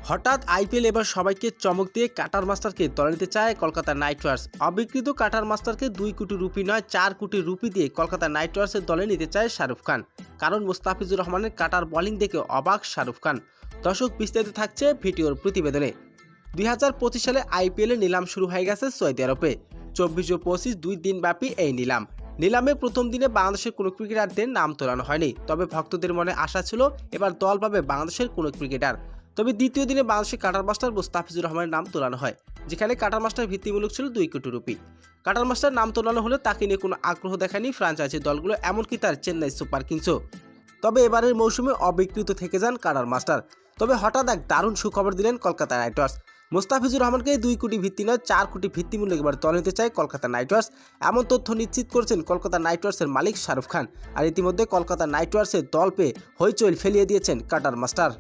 হঠাৎ আইপিএল এবার সবাইকে চমক দিয়ে কাটার মাস্টারকে দলে নিতে চায় কলকাতা নাইট রাইডার্স। অবিকৃত কাটার মাস্টারকে 2 কোটি রুপি নয় 4 কোটি রুপি দিয়ে কলকাতা নাইট রাইডার্সের দলে নিতে চায় শাহরুখ খান। কারণ মুস্তাফিজুর রহমানের কাটার বোলিং দেখে অবাক শাহরুখ খান। দর্শক, বিস্তারিত থাকছে ভিডিওর প্রতিবেদনে। 2025 সালে আইপিএলের নিলাম শুরু হয়ে গেছে সৌদি আরবে। 24 ও 25 2 দিনব্যাপী এই নিলামে প্রথম দিনে বাংলাদেশের কোনো ক্রিকেটারদের নাম তোলানো হয়নি। তবে ভক্তদের মনে আশা ছিল এবার দল পাবে বাংলাদেশের কোনো ক্রিকেটার। তবে দ্বিতীয় দিনে বাংলাদেশের কাটার মাস্টার মুস্তাফিজুর রহমানের নাম তোলানো হয়, যেখানে কাটার মাস্টার ভিত্তিমূলক ছিল 2 কোটি রুপি। কাটার মাস্টার নাম তোলানো হলে তাকে নিয়ে কোনো আগ্রহ দেখায়নি ফ্র্যাঞ্চাইজি দলগুলো, এমনকি তার চেন্নাই সুপার কিংসও। তবে এবারের মৌসুমে অবিকৃত থেকে যান কাটার মাস্টার। তবে হঠাৎ এক দারুণ সুখবর দিলেন কলকাতা নাইট রাইডার্স। মুস্তাফিজুর রহমানকে 2 কোটি ভিত্তি নয় 4 কোটি ভিত্তিমূল্যে এবার দলে নিতে চায় কলকাতা নাইট রাইডার্স। এমন তথ্য নিশ্চিত করেছেন কলকাতা নাইট রাইডার্সের মালিক শাহরুখ খান। আর ইতিমধ্যে কলকাতা নাইট রাইডার্সের দল পেয়ে হইচই ফেলিয়ে দিয়েছেন কাটার মাস্টার।